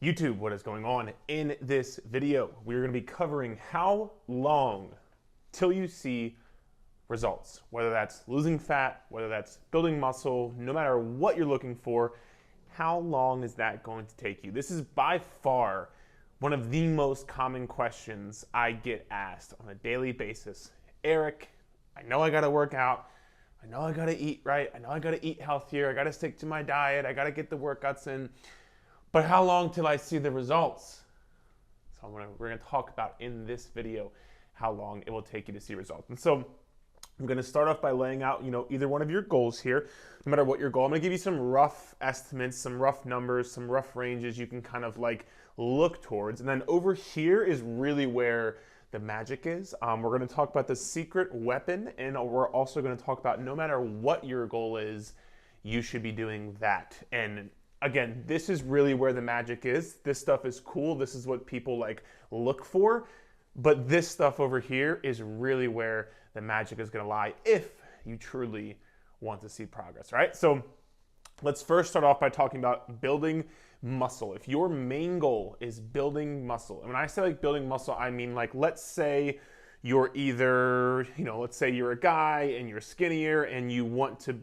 YouTube, what is going on? In this video, we're going to be covering how long till you see results, whether that's losing fat, whether that's building muscle, no matter what you're looking for, how long is that going to take you? This is by far one of the most common questions I get asked on a daily basis. Eric, I know I got to work out. I know I got to eat right. I know I got to eat healthier. I got to stick to my diet. I got to get the workouts in. But how long till I see the results? So we're going to talk about in this video how long it will take you to see results. And so I'm going to start off by laying out, either one of your goals here, no matter what your goal. I'm going to give you some rough estimates, some rough numbers, some rough ranges you can kind of like look towards. And then over here is really where the magic is. We're going to talk about the secret weapon, and we're also going to talk about no matter what your goal is, you should be doing that. And again, this is really where the magic is. This stuff is cool. This is what people like look for. But this stuff over here is really where the magic is going to lie if you truly want to see progress, right? So let's first start off by talking about building muscle. If your main goal is building muscle, and when I say like building muscle, I mean like, let's say you're either, let's say you're a guy and you're skinnier and you want to,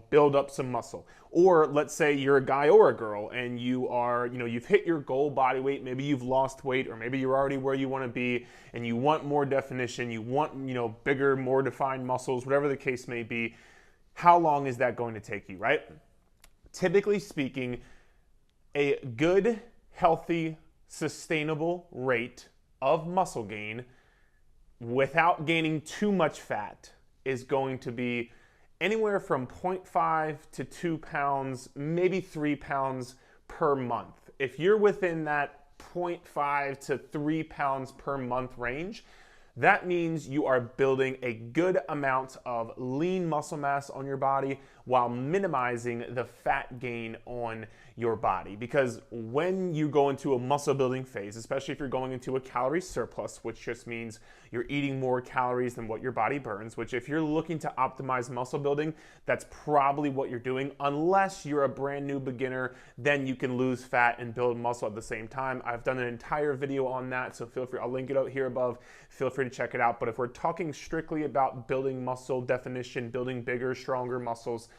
build up some muscle. Or let's say you're a guy or a girl and you are, you've hit your goal body weight, maybe you've lost weight, or maybe you're already where you want to be and you want more definition, you want, bigger, more defined muscles, whatever the case may be. How long is that going to take you, right? Typically speaking, a good, healthy, sustainable rate of muscle gain without gaining too much fat is going to be anywhere from 0.5 to 2 pounds, maybe 3 pounds per month. If you're within that 0.5 to 3 pounds per month range, that means you are building a good amount of lean muscle mass on your body while minimizing the fat gain on your body. Because when you go into a muscle building phase, especially if you're going into a calorie surplus, which just means you're eating more calories than what your body burns, which if you're looking to optimize muscle building, that's probably what you're doing. Unless you're a brand new beginner, then you can lose fat and build muscle at the same time. I've done an entire video on that, so feel free, I'll link it out here above. Feel free to check it out. But if we're talking strictly about building muscle definition, building bigger, stronger muscles,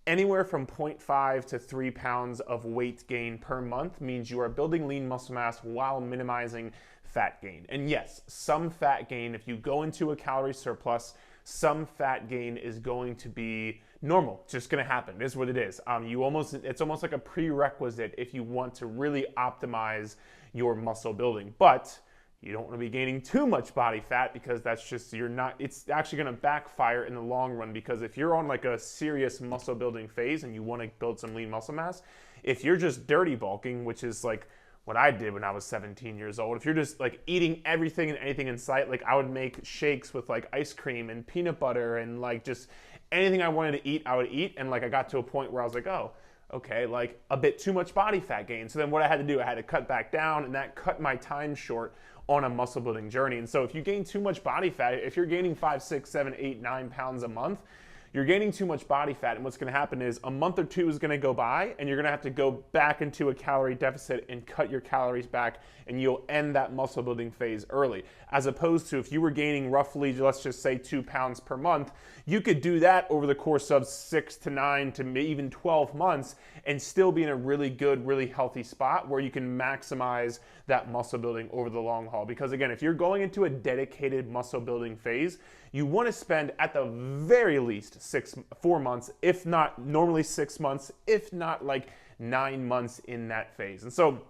anywhere from 0.5 to 3 pounds of weight gain per month means you are building lean muscle mass while minimizing fat gain. And yes, some fat gain, if you go into a calorie surplus, some fat gain is going to be normal. It's just going to happen. It is what it is. It's almost like a prerequisite if you want to really optimize your muscle building. But you don't want to be gaining too much body fat because that's just, it's actually going to backfire in the long run, because if you're on like a serious muscle building phase and you want to build some lean muscle mass, if you're just dirty bulking, which is like what I did when I was 17 years old, if you're just like eating everything and anything in sight, like I would make shakes with like ice cream and peanut butter and like just anything I wanted to eat, I would eat. And like I got to a point where I was like, oh, okay, like a bit too much body fat gain. So then what I had to do, I had to cut back down, and that cut my time short on a muscle building journey. And so if you gain too much body fat, if you're gaining 5, 6, 7, 8, 9 pounds a month, you're gaining too much body fat, and what's going to happen is a month or two is going to go by and you're going to have to go back into a calorie deficit and cut your calories back, and you'll end that muscle building phase early. As opposed to if you were gaining roughly, let's just say 2 pounds per month, you could do that over the course of 6 to 9 to even 12 months and still be in a really good, really healthy spot where you can maximize that muscle building over the long haul. Because again, if you're going into a dedicated muscle building phase, you want to spend at the very least 4 months, if not normally 6 months, if not like 9 months in that phase. And so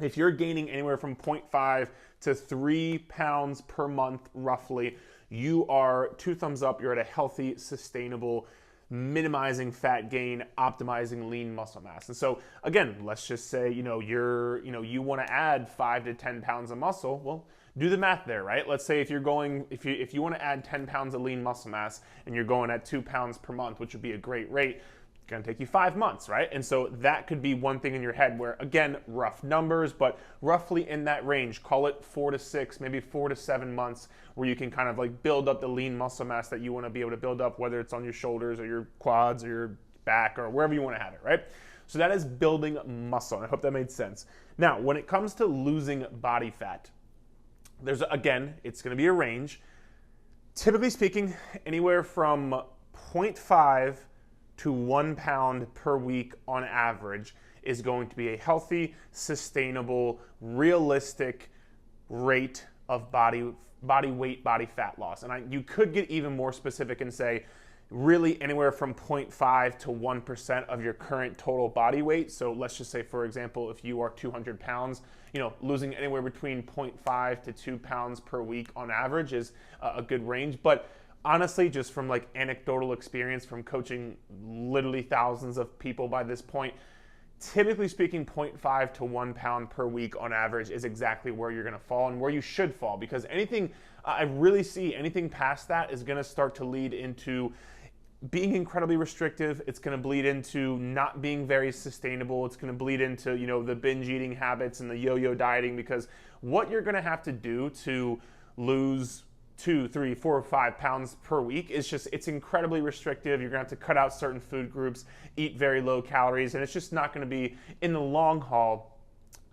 if you're gaining anywhere from 0.5 to 3 pounds per month, roughly, you are 2 thumbs up. You're at a healthy, sustainable, minimizing fat gain, optimizing lean muscle mass. And so again, let's just say, you want to add 5 to 10 pounds of muscle. Well, do the math there, right? Let's say if you want to add 10 pounds of lean muscle mass and you're going at 2 pounds per month, which would be a great rate, it's going to take you 5 months, right? And so that could be one thing in your head where, again, rough numbers, but roughly in that range, call it 4 to 6, maybe 4 to 7 months, where you can kind of like build up the lean muscle mass that you want to be able to build up, whether it's on your shoulders or your quads or your back or wherever you want to have it, right? So that is building muscle. I hope that made sense. Now, when it comes to losing body fat, there's, again, it's going to be a range. Typically speaking, anywhere from 0.5 to 1 pound per week on average is going to be a healthy, sustainable, realistic rate of body weight, body fat loss. And you could get even more specific and say really anywhere from 0.5 to 1% of your current total body weight. So let's just say, for example, if you are 200 pounds, losing anywhere between 0.5 to 2 pounds per week on average is a good range. But honestly, just from like anecdotal experience from coaching literally thousands of people by this point, typically speaking, 0.5 to 1 pound per week on average is exactly where you're going to fall and where you should fall, because anything, I really see anything past that is going to start to lead into being incredibly restrictive. It's going to bleed into not being very sustainable. It's going to bleed into, the binge eating habits and the yo-yo dieting, because what you're going to have to do to lose 2, 3, 4, 5 pounds per week is just, it's incredibly restrictive. You're gonna have to cut out certain food groups, eat very low calories, and it's just not gonna be, in the long haul,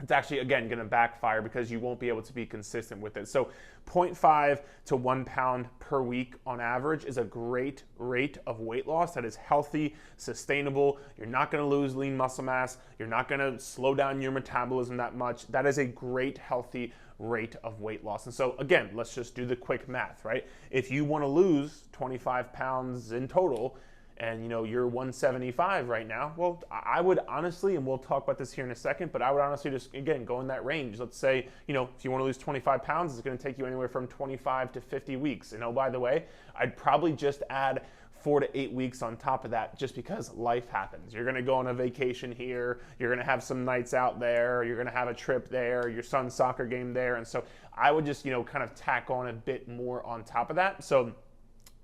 it's actually, again, gonna backfire because you won't be able to be consistent with it. So 0.5 to 1 pound per week on average is a great rate of weight loss that is healthy, sustainable. You're not gonna lose lean muscle mass. You're not gonna slow down your metabolism that much. That is a great, healthy rate of weight loss. And so again, let's just do the quick math, right? If you want to lose 25 pounds in total and you're 175 right now, well, I would honestly, and we'll talk about this here in a second, but I would honestly just, again, go in that range. Let's say, if you want to lose 25 pounds, it's going to take you anywhere from 25 to 50 weeks. And oh, by the way, I'd probably just add 4 to 8 weeks on top of that, just because life happens. You're gonna go on a vacation here, you're gonna have some nights out there, you're gonna have a trip there, your son's soccer game there, and so I would just, kind of tack on a bit more on top of that. So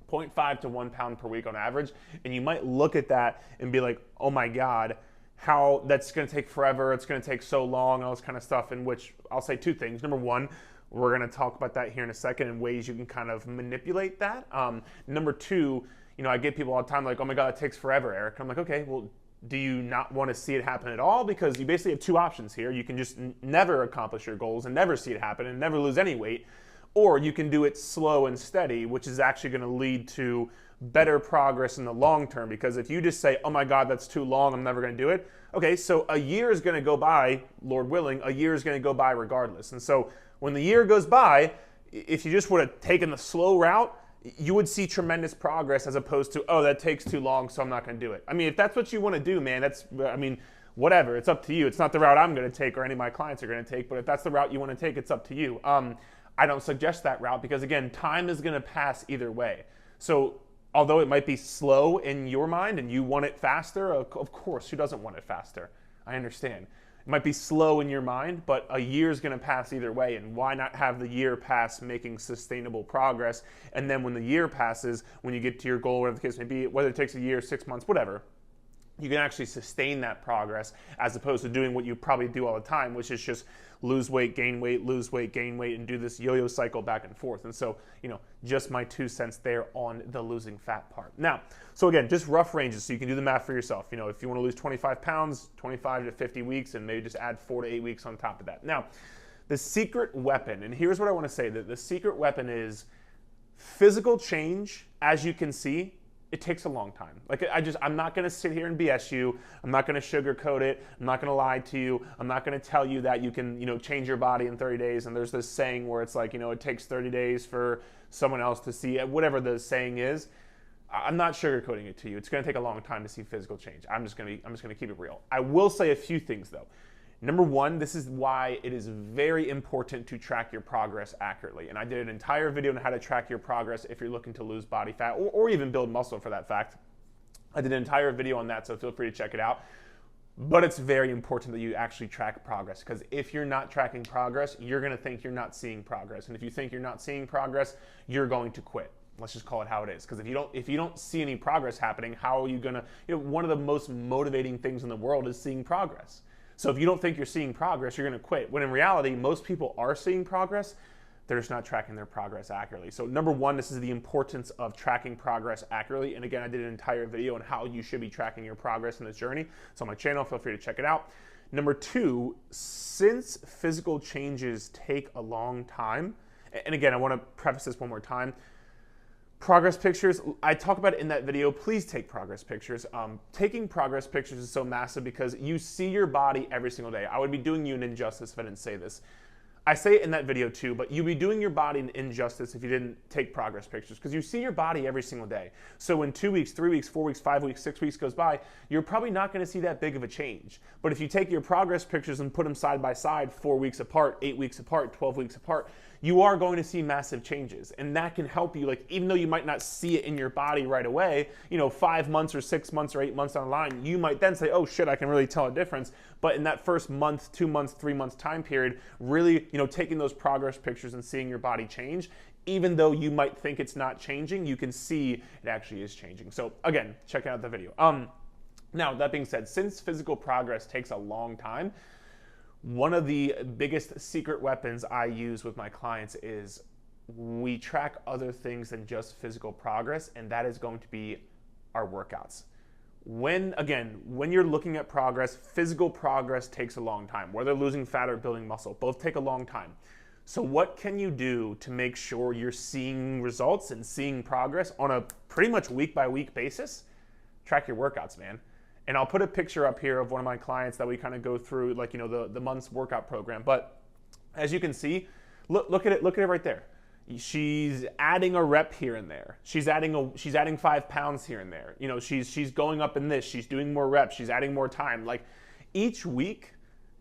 0.5 to 1 pound per week on average, and you might look at that and be like, oh my God, how that's gonna take forever, it's gonna take so long, all this kind of stuff, in which I'll say 2 things. Number one, we're gonna talk about that here in a second and ways you can kind of manipulate that. Number 2, I get people all the time like, oh my God, it takes forever, Eric. I'm like, okay, well, do you not want to see it happen at all? Because you basically have 2 options here. You can just never accomplish your goals and never see it happen and never lose any weight, or you can do it slow and steady, which is actually going to lead to better progress in the long term. Because if you just say, oh my God, that's too long, I'm never going to do it. Okay, so a year is going to go by, Lord willing, a year is going to go by regardless. And so when the year goes by, if you just would have taken the slow route, you would see tremendous progress, as opposed to, oh, that takes too long, so I'm not going to do it. I mean, if that's what you want to do, man, whatever. It's up to you. It's not the route I'm going to take or any of my clients are going to take, but if that's the route you want to take, it's up to you. I don't suggest that route because, again, time is going to pass either way. So although it might be slow in your mind and you want it faster, of course, who doesn't want it faster? I understand. It might be slow in your mind, but a year is going to pass either way, and why not have the year pass making sustainable progress? And then when the year passes, when you get to your goal, whatever the case may be, whether it takes a year, 6 months, whatever, you can actually sustain that progress, as opposed to doing what you probably do all the time, which is just lose weight, gain weight, lose weight, gain weight, and do this yo-yo cycle back and forth. And so, just my 2 cents there on the losing fat part. Now, so again, just rough ranges, so you can do the math for yourself. If you want to lose 25 pounds, 25 to 50 weeks, and maybe just add 4 to 8 weeks on top of that. Now, the secret weapon, and here's what I want to say, that the secret weapon is physical change. As you can see, it takes a long time. I'm not going to sit here and BS you. I'm not going to sugarcoat it. I'm not going to lie to you. I'm not going to tell you that you can, change your body in 30 days. And there's this saying where it's like, it takes 30 days for someone else to see it, whatever the saying is. I'm not sugarcoating it to you. It's going to take a long time to see physical change. I'm just going to keep it real. I will say a few things though. Number one, this is why it is very important to track your progress accurately. And I did an entire video on how to track your progress if you're looking to lose body fat or even build muscle for that fact. I did an entire video on that, so feel free to check it out. But it's very important that you actually track progress, because if you're not tracking progress, you're going to think you're not seeing progress. And if you think you're not seeing progress, you're going to quit. Let's just call it how it is. Because if you don't see any progress happening, how are you going to, one of the most motivating things in the world is seeing progress. So if you don't think you're seeing progress, you're going to quit. When in reality, most people are seeing progress, they're just not tracking their progress accurately. So number one, this is the importance of tracking progress accurately. And again, I did an entire video on how you should be tracking your progress in this journey. It's on my channel, feel free to check it out. Number two, since physical changes take a long time, and again, I want to preface this one more time, progress pictures, I talk about it in that video. Please take progress pictures. Taking progress pictures is so massive because you see your body every single day. I would be doing you an injustice if I didn't say this. I say it in that video too, but you'd be doing your body an injustice if you didn't take progress pictures because you see your body every single day. So when 2 weeks, 3 weeks, 4 weeks, 5 weeks, 6 weeks goes by, you're probably not going to see that big of a change. But if you take your progress pictures and put them side by side, 4 weeks apart, 8 weeks apart, 12 weeks apart, you are going to see massive changes. And that can help you, like, even though you might not see it in your body right away, 5 months or 6 months or 8 months down the line, you might then say, oh shit, I can really tell a difference. But in that first month, 2 months, 3 months time period, really, taking those progress pictures and seeing your body change, even though you might think it's not changing, you can see it actually is changing. So again, check out the video. Now, that being said, since physical progress takes a long time, one of the biggest secret weapons I use with my clients is we track other things than just physical progress, and that is going to be our workouts. When you're looking at progress, physical progress takes a long time. Whether losing fat or building muscle, both take a long time. So what can you do to make sure you're seeing results and seeing progress on a pretty much week-by-week basis? Track your workouts, man. And I'll put a picture up here of one of my clients that we kind of go through, like, the month's workout program. But as you can see, look at it right there. She's adding a rep here and there. She's adding 5 pounds here and there. She's going up in this. She's doing more reps. She's adding more time. Like, each week,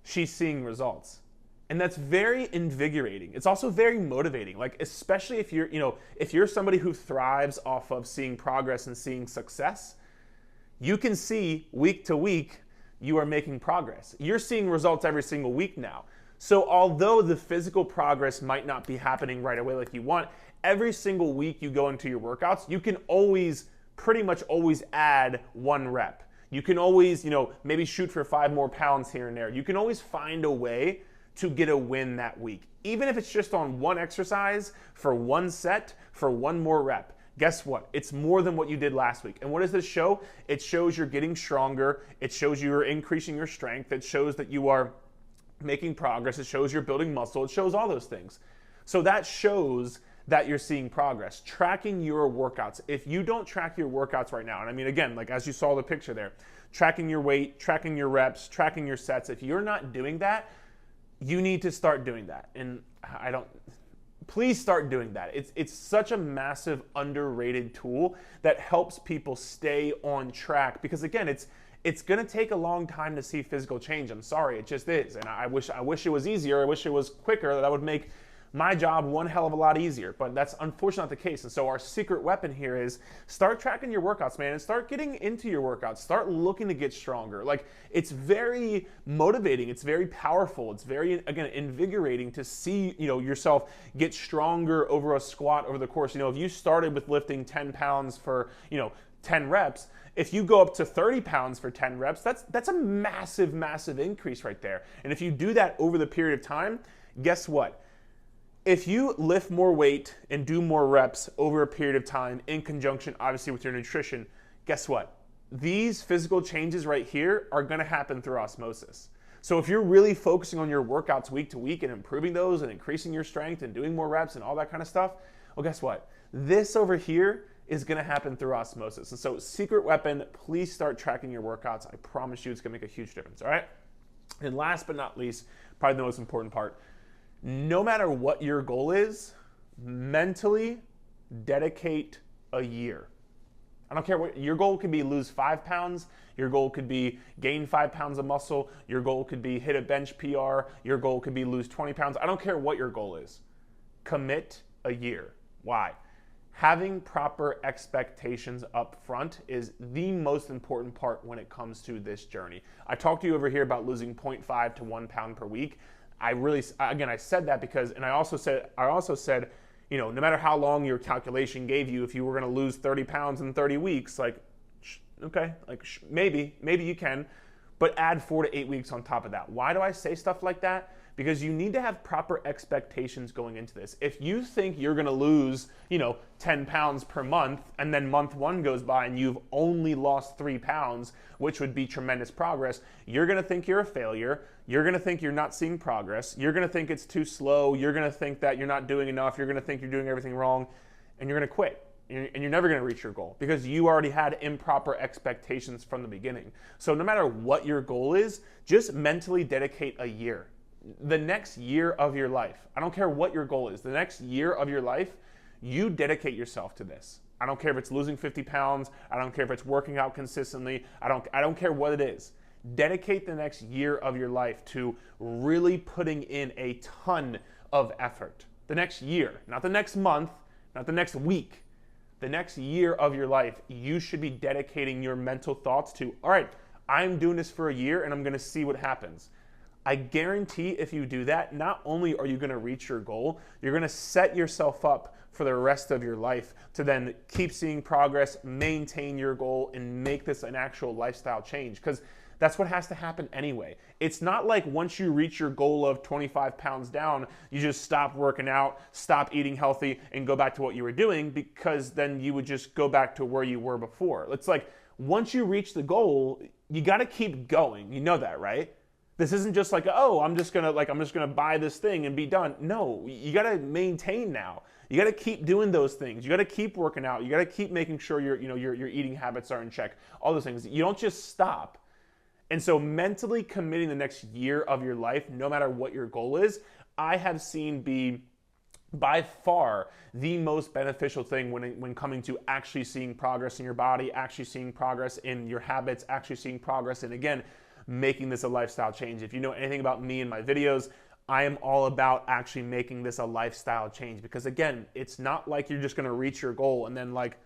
she's seeing results. And that's very invigorating. It's also very motivating. Like, especially if you're somebody who thrives off of seeing progress and seeing success, you can see week to week you are making progress. You're seeing results every single week now. So although the physical progress might not be happening right away like you want, every single week you go into your workouts, you can pretty much always add 1 rep. You can always, maybe shoot for 5 more pounds here and there. You can always find a way to get a win that week. Even if it's just on 1 exercise, for 1 set, for 1 more rep. Guess what? It's more than what you did last week. And what does this show? It shows you're getting stronger. It shows you're increasing your strength. It shows that you are making progress. It shows you're building muscle. It shows all those things. So that shows that you're seeing progress. Tracking your workouts. If you don't track your workouts right now, and I mean, again, like as you saw the picture there, tracking your weight, tracking your reps, tracking your sets, if you're not doing that, you need to start doing that. And please start doing that. It's such a massive underrated tool that helps people stay on track because, again, it's going to take a long time to see physical change. I'm sorry, it just is. And I wish it was easier. I wish it was quicker. That would make my job one hell of a lot easier, but that's unfortunately not the case. And so our secret weapon here is start tracking your workouts, man, and start getting into your workouts. Start looking to get stronger. Like, it's very motivating. It's very powerful. It's very, again, invigorating to see, yourself get stronger over a squat over the course. If you started with lifting 10 pounds for, 10 reps, if you go up to 30 pounds for 10 reps, that's a massive, massive increase right there. And if you do that over the period of time, guess what? If you lift more weight and do more reps over a period of time in conjunction, obviously, with your nutrition, guess what? These physical changes right here are going to happen through osmosis. So if you're really focusing on your workouts week to week and improving those and increasing your strength and doing more reps and all that kind of stuff, well, guess what? This over here is going to happen through osmosis. And so, secret weapon, please start tracking your workouts. I promise you it's going to make a huge difference, all right? And last but not least, probably the most important part, no matter what your goal is, mentally dedicate a year. I don't care what your goal could be. Lose 5 pounds. Your goal could be gain 5 pounds of muscle. Your goal could be hit a bench PR. Your goal could be lose 20 pounds. I don't care what your goal is. Commit a year. Why? Having proper expectations up front is the most important part when it comes to this journey. I talked to you over here about losing 0.5 to 1 pound per week. I said that because, and I also said, no matter how long your calculation gave you, if you were going to lose 30 pounds in 30 weeks, maybe you can, but add 4 to 8 weeks on top of that. Why do I say stuff like that? Because you need to have proper expectations going into this. If you think you're gonna lose, 10 pounds per month, and then month 1 goes by and you've only lost 3 pounds, which would be tremendous progress, you're gonna think you're a failure. You're gonna think you're not seeing progress. You're gonna think it's too slow. You're gonna think that you're not doing enough. You're gonna think you're doing everything wrong, and you're gonna quit. And you're never gonna reach your goal because you already had improper expectations from the beginning. So no matter what your goal is, just mentally dedicate a year. The next year of your life, I don't care what your goal is, the next year of your life, you dedicate yourself to this. I don't care if it's losing 50 pounds, I don't care if it's working out consistently, I don't care what it is. Dedicate the next year of your life to really putting in a ton of effort. The next year, not the next month, not the next week. The next year of your life, you should be dedicating your mental thoughts to, all right, I'm doing this for a year and I'm gonna see what happens. I guarantee if you do that, not only are you gonna reach your goal, you're gonna set yourself up for the rest of your life to then keep seeing progress, maintain your goal, and make this an actual lifestyle change. Because that's what has to happen anyway. It's not like once you reach your goal of 25 pounds down, you just stop working out, stop eating healthy, and go back to what you were doing, because then you would just go back to where you were before. It's like once you reach the goal, you gotta keep going. You know that, right? This isn't just like, oh, I'm just gonna buy this thing and be done. No, you gotta maintain now. You gotta keep doing those things. You gotta keep working out. You gotta keep making sure your eating habits are in check. All those things. You don't just stop. And so mentally committing the next year of your life, no matter what your goal is, I have seen be by far the most beneficial thing when coming to actually seeing progress in your body, actually seeing progress in your habits, actually seeing progress in, again, making this a lifestyle change. If you know anything about me and my videos, I am all about actually making this a lifestyle change, because again, it's not like you're just gonna reach your goal and then like,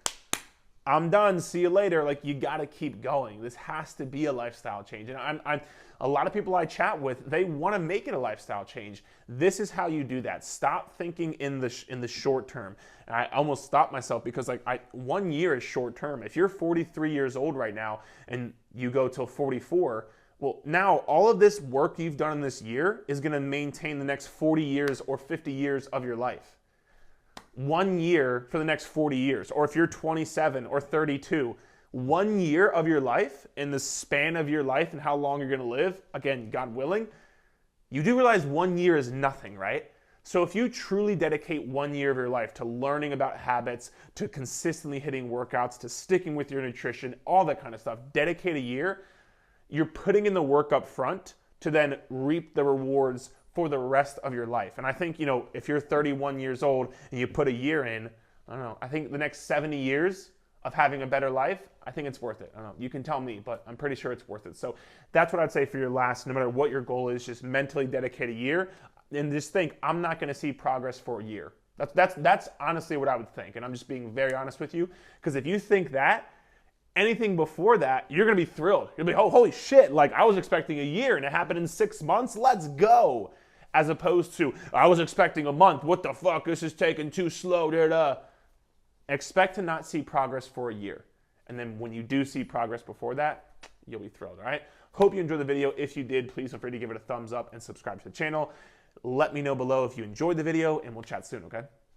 I'm done, see you later. Like, you gotta keep going. This has to be a lifestyle change. And a lot of people I chat with, they wanna make it a lifestyle change. This is how you do that. Stop thinking in the short term. And I almost stopped myself because 1 year is short term. If you're 43 years old right now and you go till 44, well, now all of this work you've done in this year is gonna maintain the next 40 years or 50 years of your life. 1 year for the next 40 years. Or if you're 27 or 32, 1 year of your life, in the span of your life and how long you're gonna live, again, God willing, you do realize 1 year is nothing, right? So if you truly dedicate 1 year of your life to learning about habits, to consistently hitting workouts, to sticking with your nutrition, all that kind of stuff, dedicate a year, you're putting in the work up front to then reap the rewards for the rest of your life. And I think, if you're 31 years old and you put a year in, I don't know, I think the next 70 years of having a better life, I think it's worth it. I don't know, you can tell me, but I'm pretty sure it's worth it. So that's what I'd say for your last, no matter what your goal is, just mentally dedicate a year and just think, I'm not gonna see progress for a year. That's honestly what I would think. And I'm just being very honest with you, because if you think that, anything before that, you're gonna be thrilled. You'll be, oh, holy shit, I was expecting a year and it happened in 6 months, let's go. As opposed to, I was expecting a month, what the fuck, this is taking too slow, Expect to not see progress for a year. And then when you do see progress before that, you'll be thrilled, all right? Hope you enjoyed the video. If you did, please feel free to give it a thumbs up and subscribe to the channel. Let me know below if you enjoyed the video, and we'll chat soon, okay?